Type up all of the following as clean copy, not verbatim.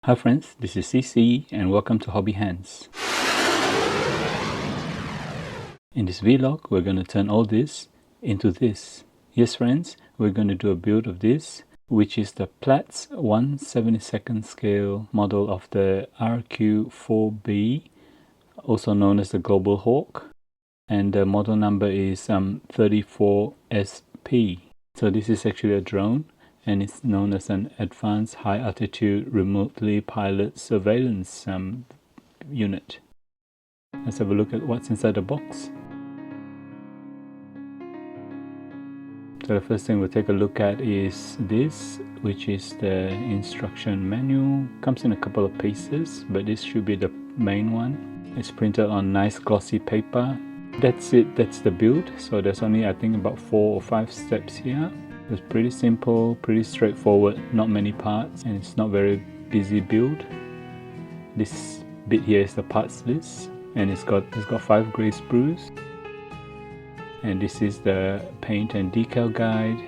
Hi friends, this is CC and welcome to Hobby Hands. In this vlog, we're going to turn all this into this. Yes friends, we're going to do a build of this, which is the Platz 1/72nd scale model of the RQ-4B, also known as the Global Hawk, and the model number is 34SP. So this is actually a drone, and it's known as an Advanced High Altitude Remotely Pilot Surveillance unit. Let's have a look at what's inside the box. So the first thing we'll take a look at is this, which is the instruction manual. Comes in a couple of pieces, but this should be the main one. It's printed on nice glossy paper. That's it, that's the build. So there's only I think about 4 or 5 steps here. It's pretty simple, pretty straightforward, not many parts, and it's not very busy build. This bit here is the parts list, and it's got 5 grey sprues. And this is the paint and decal guide.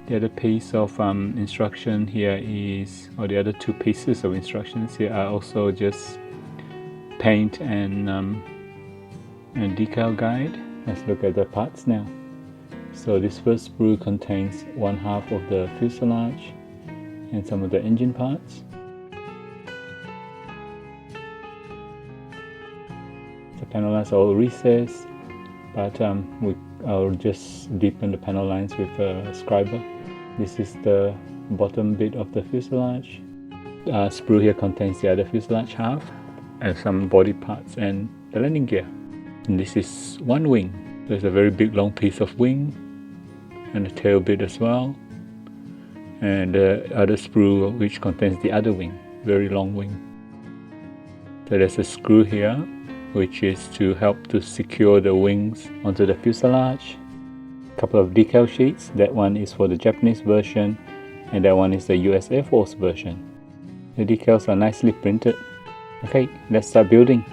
The other piece of instruction here is, or the other 2 pieces of instructions here are also just paint and decal guide. Let's look at the parts now. So this first sprue contains 1/2 of the fuselage and some of the engine parts. The panel lines are all recessed, but I'll just deepen the panel lines with a scriber. This is the bottom bit of the fuselage. Sprue here contains the other fuselage half and some body parts and the landing gear. And this is one wing. There's a very big long piece of wing and a tail bit as well, and the other sprue which contains the other wing, very long wing. So there's a screw here which is to help to secure the wings onto the fuselage. A couple of decal sheets. That one is for the Japanese version and that one is the US Air Force version. The decals are nicely printed. Okay, let's start building.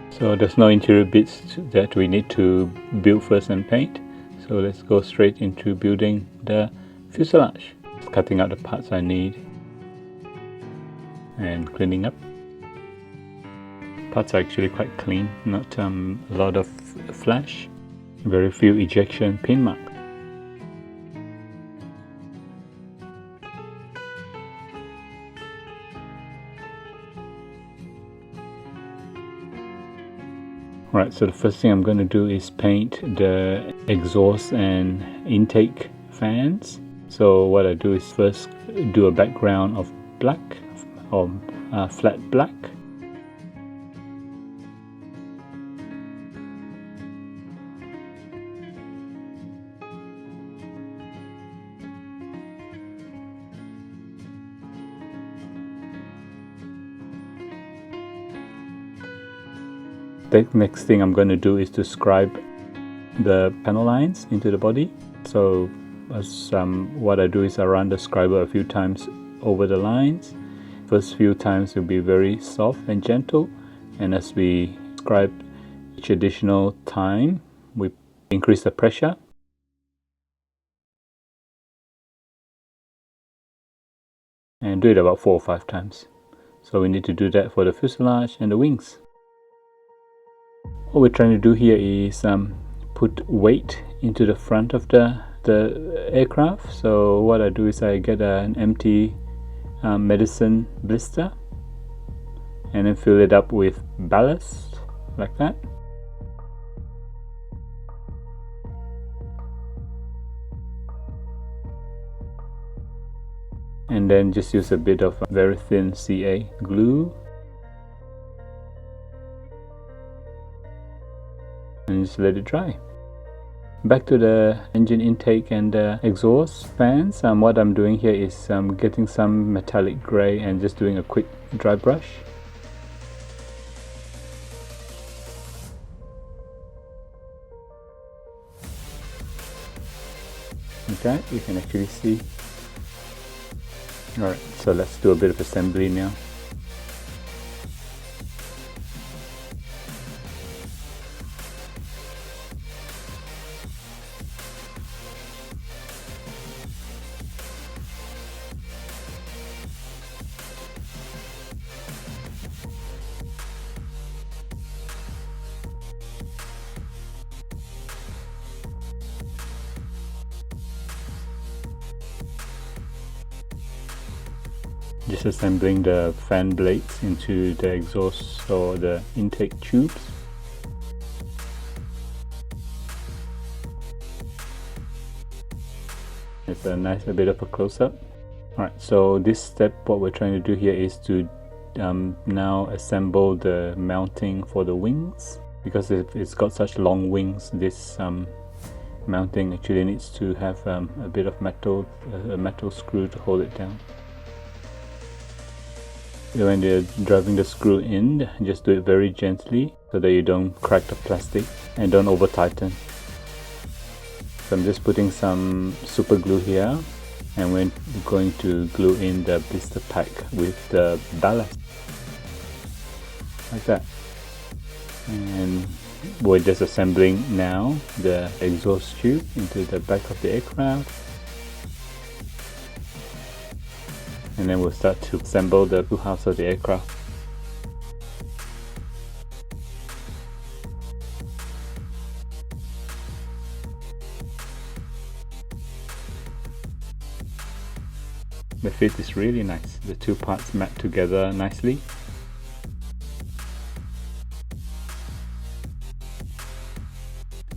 So there's no interior bits that we need to build first and paint. So let's go straight into building the fuselage. Cutting out the parts I need and cleaning up. Parts are actually quite clean, not a lot of flash, very few ejection pin marks. Alright, so the first thing I'm going to do is paint the exhaust and intake fans. So what I do is first do a background of black, or flat black. The next thing I'm going to do is to scribe the panel lines into the body. So what I do is I run the scriber a few times over the lines. First few times will be very soft and gentle, and as we scribe each additional time we increase the pressure. And do it about 4 or 5 times. So we need to do that for the fuselage and the wings. What we're trying to do here is put weight into the front of the aircraft. So what I do is I get an empty medicine blister and then fill it up with ballast like that. And then just use a bit of very thin CA glue and just let it dry. Back to the engine intake and the exhaust fans. What I'm doing here is getting some metallic grey and just doing a quick dry brush. Okay, you can actually see. Alright, so let's do a bit of assembly now. disassembling the fan blades into the exhaust or the intake tubes. It's a bit of a close-up. Alright, so this step, what we're trying to do here is to now assemble the mounting for the wings. Because it's got such long wings, this mounting actually needs to have a bit of metal, a metal screw to hold it down. When you're driving the screw in, just do it very gently so that you don't crack the plastic and don't over tighten. So I'm just putting some super glue here, and we're going to glue in the blister pack with the ballast like that. And we're just assembling now the exhaust tube into the back of the aircraft, and then we'll start to assemble the two halves of the aircraft. The fit is really nice, the two parts mat together nicely.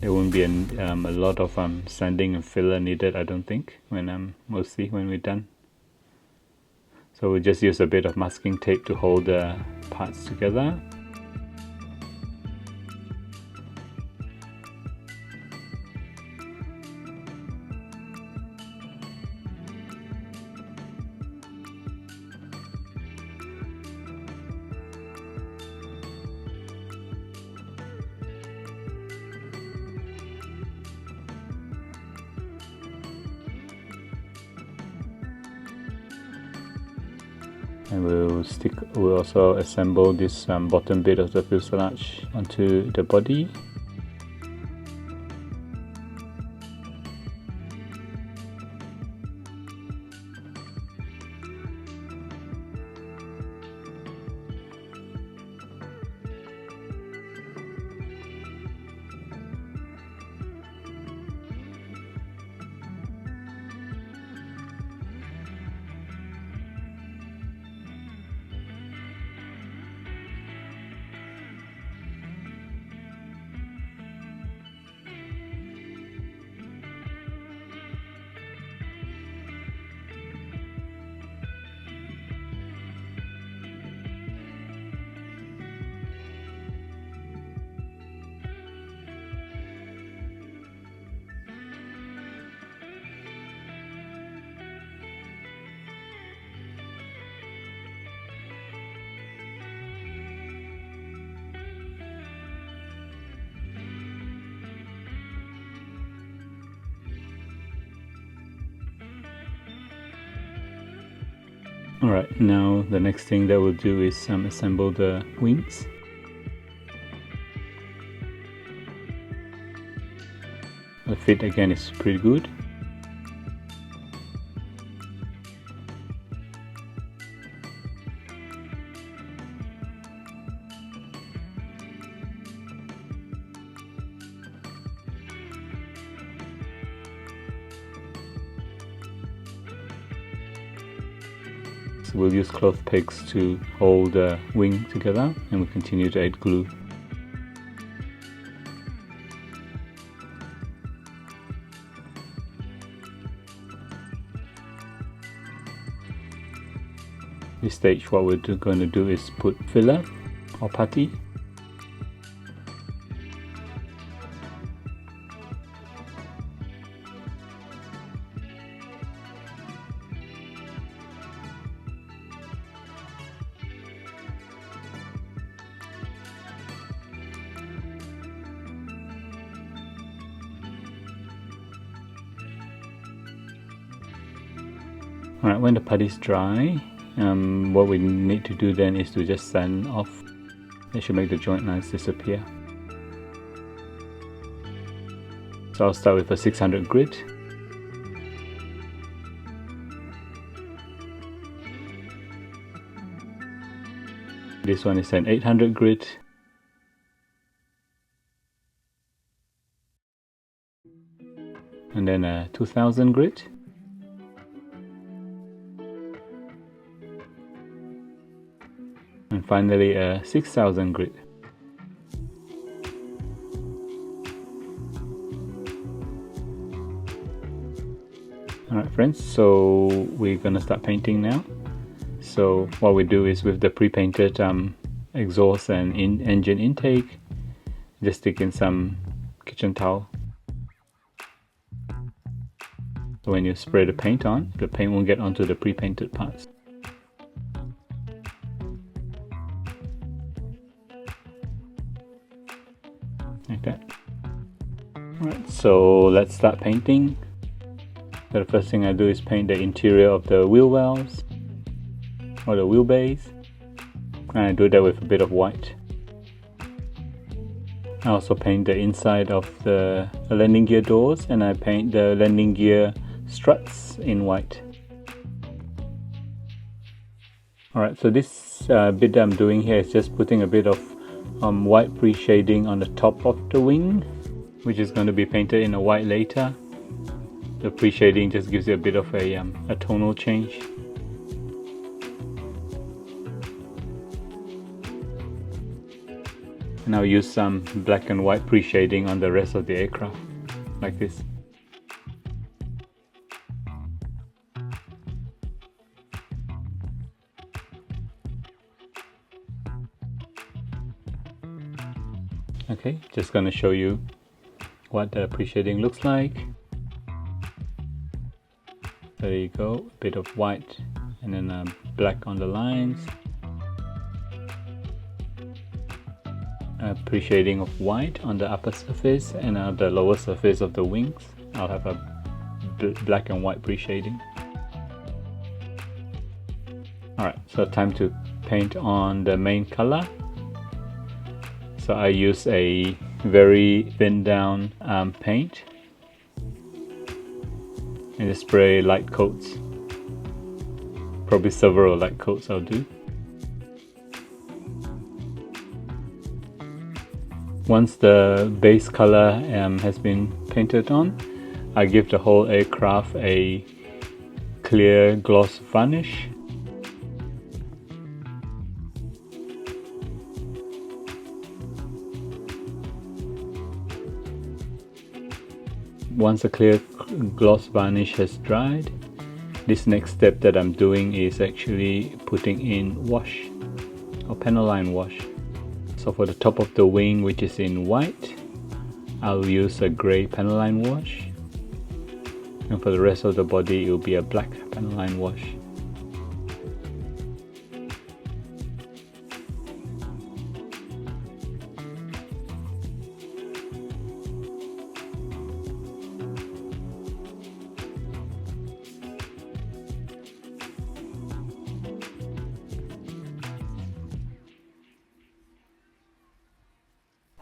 There won't be a lot of sanding and filler needed, I don't think, when we'll see when we're done. So we'll just use a bit of masking tape to hold the parts together. And we'll also assemble this bottom bit of the fuselage onto the body. Alright, now the next thing that we'll do is assemble the wings. The fit again is pretty good. We'll use cloth pegs to hold the wing together, and we'll continue to add glue. This stage, what we're going to do is put filler or putty. Alright, when the putty is dry, what we need to do then is to just sand off. That should make the joint lines disappear. So I'll start with a 600 grit. This one is an 800 grit. And then a 2000 grit. And finally a 6000 grit. Alright friends, so we're gonna start painting now. So what we do is with the pre-painted exhaust and engine intake, just stick in some kitchen towel. So when you spray the paint on, the paint won't get onto the pre-painted parts. Like that. Alright, so let's start painting. So the first thing I do is paint the interior of the wheel wells or the wheelbase, and I do that with a bit of white. I also paint the inside of the landing gear doors, and I paint the landing gear struts in white. Alright, so this bit that I'm doing here is just putting a bit of white pre-shading on the top of the wing, which is going to be painted in a white later. The pre-shading just gives you a bit of a tonal change. And I'll use some black and white pre-shading on the rest of the aircraft, like this. Okay, just gonna show you what the pre-shading looks like. There you go, a bit of white and then black on the lines. Pre-shading of white on the upper surface, and on the lower surface of the wings I'll have a black and white pre-shading. Alright, so time to paint on the main color. So I use a very thin down paint, and just spray light coats. Probably several light coats I'll do. Once the base color has been painted on, I give the whole aircraft a clear gloss varnish. Once a clear gloss varnish has dried, this next step that I'm doing is actually putting in wash, or panel line wash. So for the top of the wing, which is in white, I'll use a grey panel line wash, and for the rest of the body it will be a black panel line wash.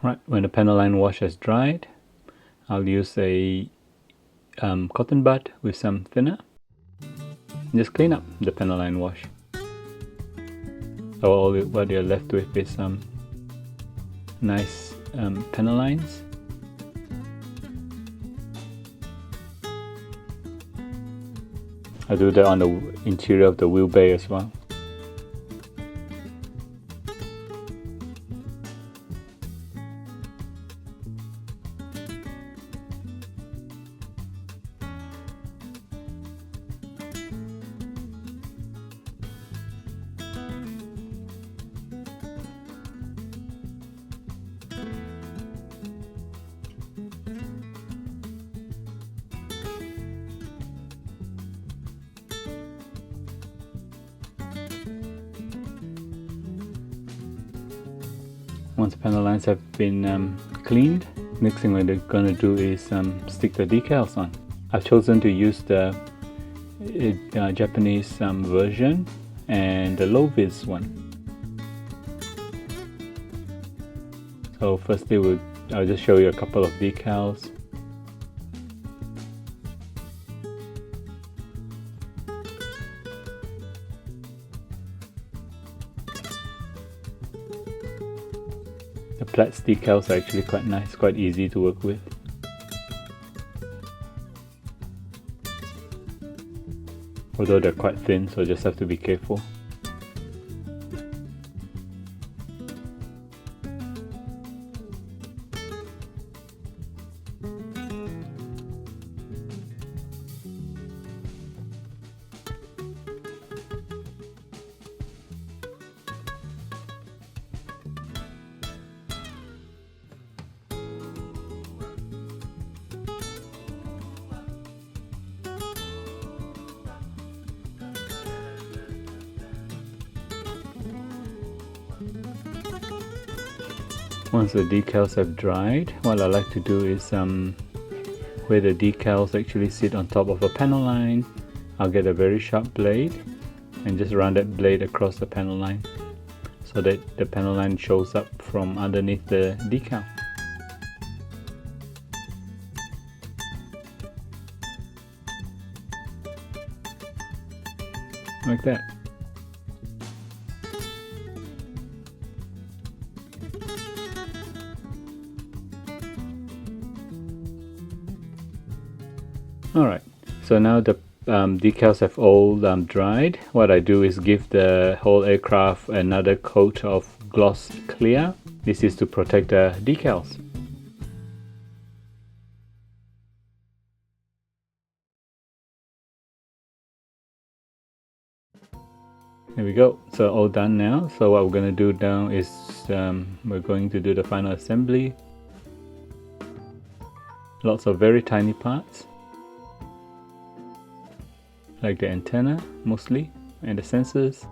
Right, when the panel line wash has dried, I'll use a cotton bud with some thinner and just clean up the panel line wash. So what you're left with is some nice panel lines. I do that on the interior of the wheel bay as well. Once the panel lines have been cleaned, next thing we're going to do is stick the decals on. I've chosen to use the Japanese version and the low vis one. So firstly I'll just show you a couple of decals. The Platz decals are actually quite nice, quite easy to work with. Although they're quite thin, so just have to be careful. Once the decals have dried, what I like to do is where the decals actually sit on top of a panel line, I'll get a very sharp blade and just run that blade across the panel line so that the panel line shows up from underneath the decal. Like that. Alright, so now the decals have all dried. What I do is give the whole aircraft another coat of gloss clear. This is to protect the decals. There we go, so all done now. So what we're going to do now is we're going to do the final assembly. Lots of very tiny parts, like the antenna mostly, and the sensors.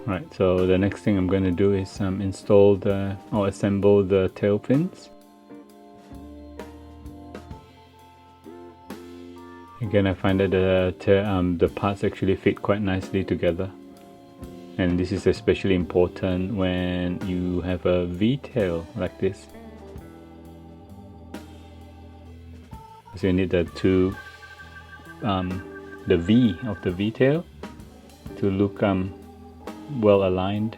Right, so the next thing I'm going to do is install or assemble the tail fins. Again, I find that the parts actually fit quite nicely together, and this is especially important when you have a V-tail like this. So you need the V of the V-tail to look well aligned.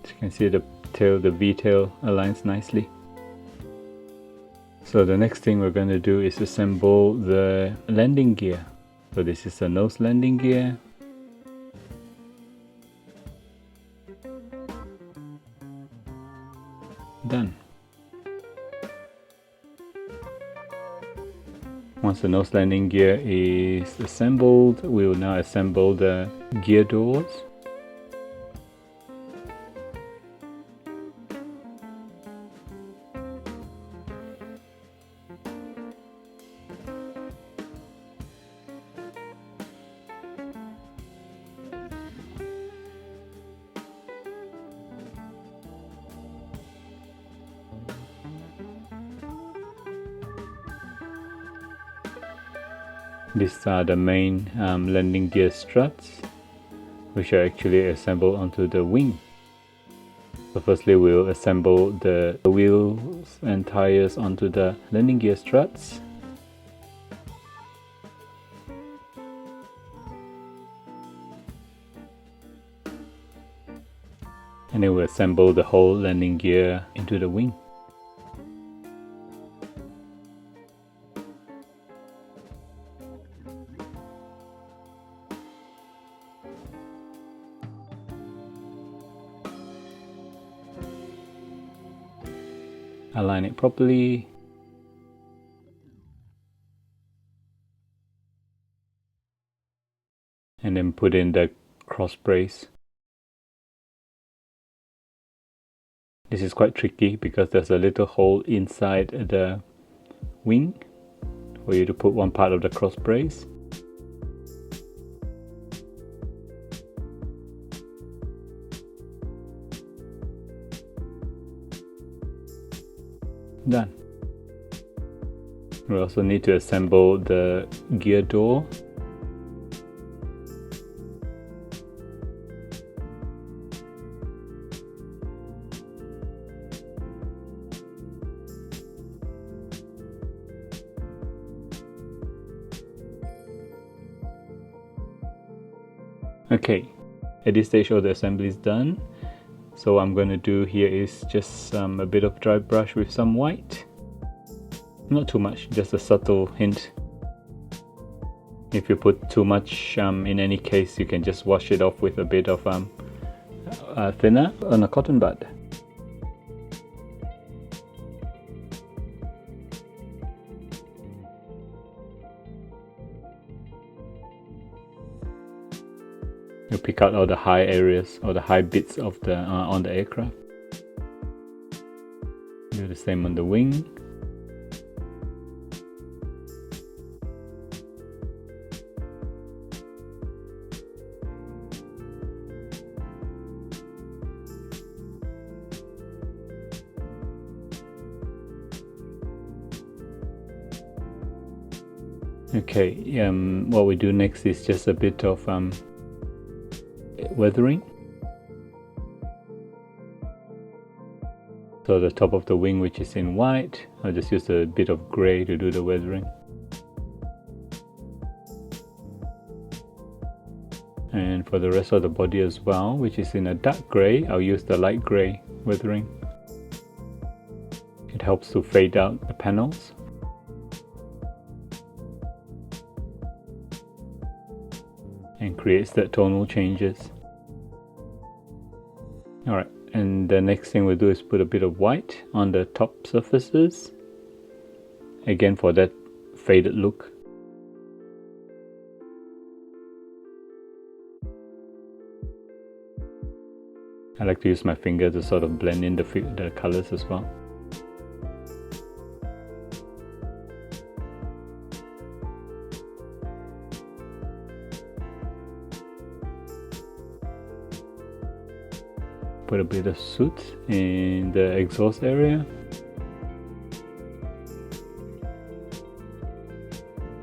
As you can see, the V-tail aligns nicely. So the next thing we're going to do is assemble the landing gear. So this is a nose landing gear. Done. Once the nose landing gear is assembled, we will now assemble the gear doors. These are the main landing gear struts, which are actually assembled onto the wing. So firstly we'll assemble the wheels and tires onto the landing gear struts. And then we'll assemble the whole landing gear into the wing. Align it properly. And then put in the cross brace. This is quite tricky because there's a little hole inside the wing for you to put one part of the cross brace. Done. We also need to assemble the gear door. Okay, at this stage all the assembly is done. So what I'm going to do here is just a bit of dry brush with some white. Not too much, just a subtle hint. If you put too much, in any case, you can just wash it off with a bit of thinner on a cotton bud. You pick out all the high areas or the high bits of the on the aircraft. Do the same on the wing. Okay, what we do next is just a bit of weathering. So the top of the wing, which is in white, I'll just use a bit of grey to do the weathering. And for the rest of the body as well, which is in a dark grey, I'll use the light grey weathering. It helps to fade out the panels. And creates that tonal changes. Alright, and the next thing we'll do is put a bit of white on the top surfaces. Again, for that faded look. I like to use my finger to sort of blend in the colors as well. Put a bit of soot in the exhaust area.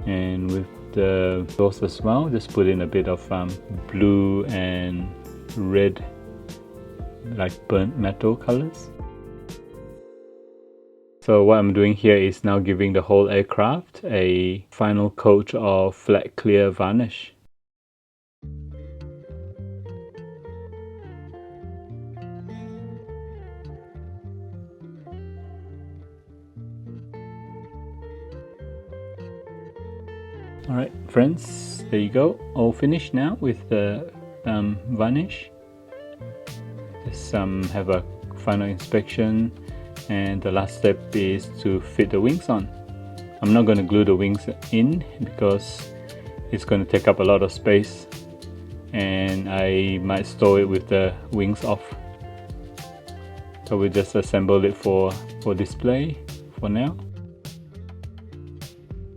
And with the exhaust as well, just put in a bit of blue and red, like burnt metal colors. So what I'm doing here is now giving the whole aircraft a final coat of flat clear varnish. Alright friends, there you go, all finished now with the varnish. Just have a final inspection, and the last step is to fit the wings on. I'm not going to glue the wings in because it's going to take up a lot of space, and I might store it with the wings off. So we just assemble it for display for now.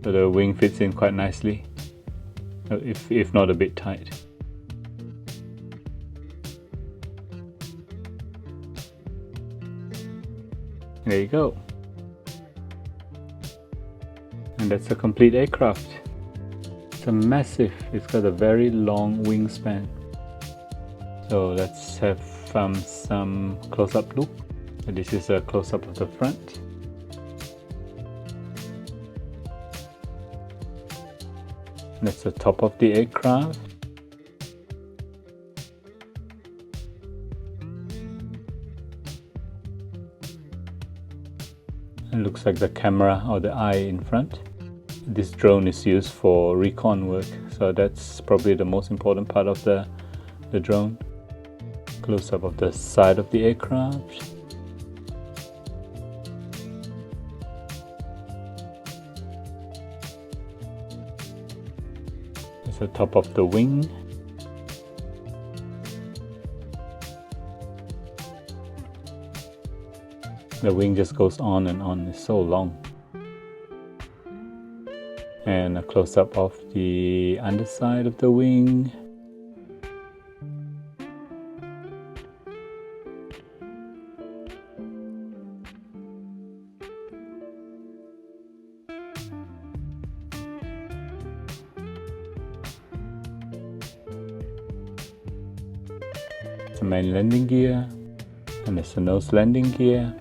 So the wing fits in quite nicely, if not a bit tight. There you go. And that's a complete aircraft. It's a massive, it's got a very long wingspan. So let's have some close-up look. This is a close-up of the front. That's the top of the aircraft. It looks like the camera or the eye in front. This drone is used for recon work, so that's probably the most important part of the drone. Close up of the side of the aircraft. The top of the wing. The wing just goes on and on, it's so long. And a close-up of the underside of the wing. The main landing gear, and there's the nose landing gear.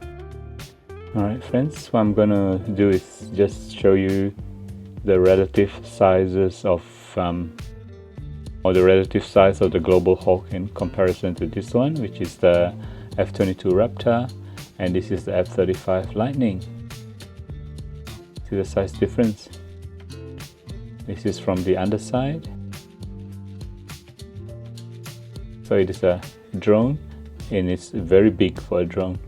Alright friends, what I'm gonna do is just show you the relative sizes of or the relative size of the Global Hawk in comparison to this one, which is the F-22 Raptor, and this is the F-35 Lightning. See the size difference? This is from the underside. So it is a drone and it's very big for a drone.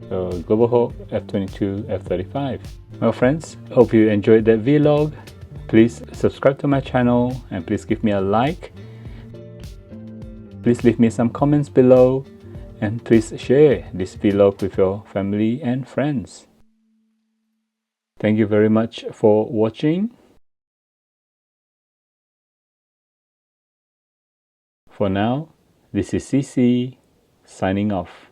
So Global Hawk, F-22, F-35. Well friends, hope you enjoyed that vlog. Please subscribe to my channel and please give me a like. Please leave me some comments below and please share this vlog with your family and friends. Thank you very much for watching. For now, this is CC signing off.